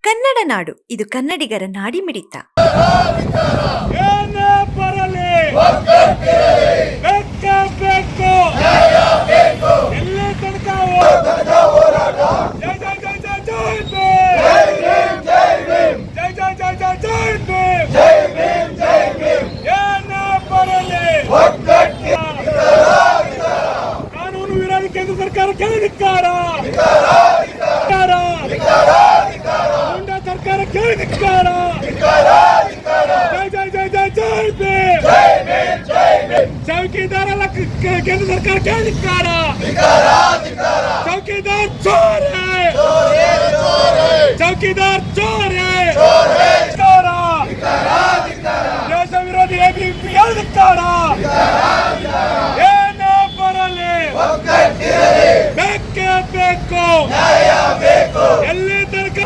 ಕನ್ನಡ ನಾಡು, ಇದು ಕನ್ನಡಿಗರ ನಾಡಿಮಿಡಿತ. ಏನೇ ಬರಲಿ ಬೇಕು ಎಲ್ಲಿ ತನಕ ಜೈ ಜೈ ಜೈ ಜೈ ಜೈ ಭೀಮ್ ಜೈ ಜೈ ಜೈ ಜೈ ಜೈ ಭೀಮ್ ಏನೇ ಬರಲಿ ಕಾನೂನು ವಿರೋಧಿ ಕೇಂದ್ರ ಸರ್ಕಾರಕ್ಕೆ ಧಿಕ್ಕಾರ, ಗುಂಡಾ ಸರ್ಕಾರಕ್ಕೆ ಧಿಕ್ಕಾರ. ಜೈ ಜೈ ಜೈ ಜೈ ಭೀಮ್ ಚೌಕಿದಾರ ಕೇಂದ್ರ ಸರ್ಕಾರಕ್ಕೆ ಧಿಕ್ಕಾರ. ಚೌಕಿದಾರ್ ಚೋರ್ ಹೈ, ಚೌಕಿದಾರ್ ಚೋರ್ ಹೈ. ದೇಶ ವಿರೋಧಿ ಎಬಿವಿಪಿಗೆ ಧಿಕ್ಕಾರ. ಏನೇ ಬರಲಿ ಬೇಕೇ ಬೇಕು, ಎಲ್ಲಿ ತನಕ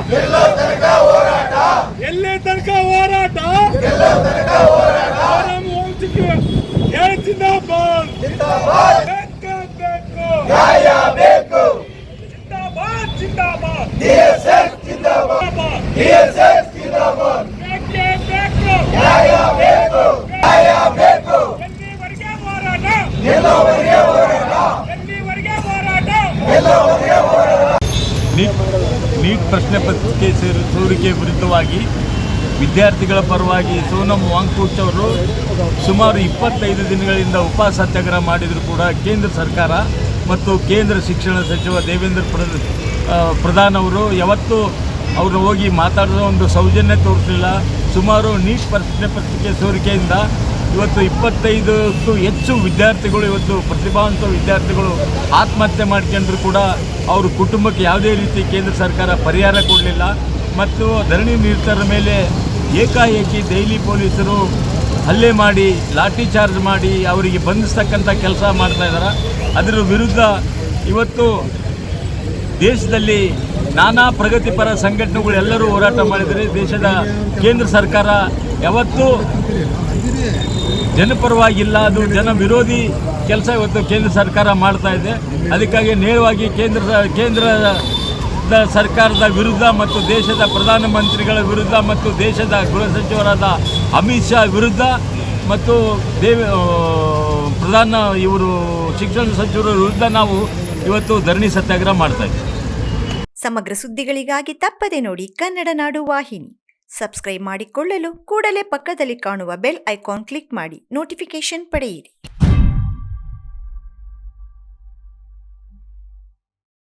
ಹೋರಾಟ ಜಿಂದಾಬಾದ್ ಬೇಕೇ ಬೇಕು, ಜಿಂದಾಬಾದ್ ಜಿಂದಾಬಾದ್ ಬೇಕೇ ಬೇಕು. ಎಲ್ಲಿವರೆಗೆ ಹೋರಾಟ, ಎಲ್ಲಿವರೆಗೆ ಹೋರಾಟ. ನೀಟ್ ಪ್ರಶ್ನೆ ಪತ್ರಿಕೆ ಸೋರಿಕೆ ವಿರುದ್ಧವಾಗಿ ವಿದ್ಯಾರ್ಥಿಗಳ ಪರವಾಗಿ ಸೋನಂ ವಾಂಗ್ಚುಕ್ ಅವರು ಸುಮಾರು 25 ದಿನಗಳಿಂದ ಉಪವಾಸ ಸತ್ಯಾಗ್ರಹ ಮಾಡಿದರೂ ಕೂಡ ಕೇಂದ್ರ ಸರ್ಕಾರ ಮತ್ತು ಕೇಂದ್ರ ಶಿಕ್ಷಣ ಸಚಿವ ದೇವೇಂದ್ರ ಪ್ರಧಾನ್ ಅವರು ಯಾವತ್ತೂ ಅವರು ಹೋಗಿ ಮಾತಾಡೋ ಒಂದು ಸೌಜನ್ಯ ತೋರಿಸಲಿಲ್ಲ. ಸುಮಾರು ನೀಟ್ ಪ್ರಶ್ನೆ ಪತ್ರಿಕೆ ಸೋರಿಕೆಯಿಂದ ಇವತ್ತು 25ಕ್ಕೂ ಹೆಚ್ಚು ವಿದ್ಯಾರ್ಥಿಗಳು, ಇವತ್ತು ಪ್ರತಿಭಾವಂತ ವಿದ್ಯಾರ್ಥಿಗಳು ಆತ್ಮಹತ್ಯೆ ಮಾಡ್ಕೊಂಡ್ರು ಕೂಡ ಅವ್ರ ಕುಟುಂಬಕ್ಕೆ ಯಾವುದೇ ರೀತಿ ಕೇಂದ್ರ ಸರ್ಕಾರ ಪರಿಹಾರ ಕೊಡಲಿಲ್ಲ. ಮತ್ತು ಧರಣಿ ನಿರತರ ಮೇಲೆ ಏಕಾಏಕಿ ದೆಹಲಿ ಪೊಲೀಸರು ಹಲ್ಲೆ ಮಾಡಿ, ಲಾಠಿ ಚಾರ್ಜ್ ಮಾಡಿ ಅವರಿಗೆ ಬಂಧಿಸ್ತಕ್ಕಂಥ ಕೆಲಸ ಮಾಡ್ತಾಯಿದ್ದಾರೆ. ಅದರ ವಿರುದ್ಧ ಇವತ್ತು ದೇಶದಲ್ಲಿ ನಾನಾ ಪ್ರಗತಿಪರ ಸಂಘಟನೆಗಳು ಎಲ್ಲರೂ ಹೋರಾಟ ಮಾಡಿದರೆ ದೇಶದ ಕೇಂದ್ರ ಸರ್ಕಾರ ಯಾವತ್ತೂ ಜನಪರವಾಗಿಲ್ಲ, ಅದು ಜನ ವಿರೋಧಿ ಕೆಲಸ ಇವತ್ತು ಕೇಂದ್ರ ಸರ್ಕಾರ ಮಾಡ್ತಾ ಇದೆ. ಅದಕ್ಕಾಗಿ ನೇರವಾಗಿ ಕೇಂದ್ರದ ಸರ್ಕಾರದ ವಿರುದ್ಧ ಮತ್ತು ದೇಶದ ಪ್ರಧಾನಮಂತ್ರಿಗಳ ವಿರುದ್ಧ ಮತ್ತು ದೇಶದ ಗೃಹ ಸಚಿವರಾದ ಅಮಿತ್ ಶಾ ವಿರುದ್ಧ ಮತ್ತು ಇವರು ಶಿಕ್ಷಣ ಸಚಿವರ ವಿರುದ್ಧ ನಾವು ಇವತ್ತು ಧರಣಿ ಸತ್ಯಾಗ್ರಹ ಮಾಡ್ತಾ ಇದ್ದೀವಿ. ಸಮಗ್ರ ಸುದ್ದಿಗಳಿಗಾಗಿ ತಪ್ಪದೆ ನೋಡಿ ಕನ್ನಡ ನಾಡು ವಾಹಿನಿ. ಸಬ್ಸ್ಕ್ರೈಬ್ ಮಾಡಿಕೊಳ್ಳಲು ಕೂಡಲೇ ಪಕ್ಕದಲ್ಲಿ ಕಾಣುವ ಬೆಲ್ ಐಕಾನ್ ಕ್ಲಿಕ್ ಮಾಡಿ ನೋಟಿಫಿಕೇಶನ್ ಪಡೆಯಿರಿ.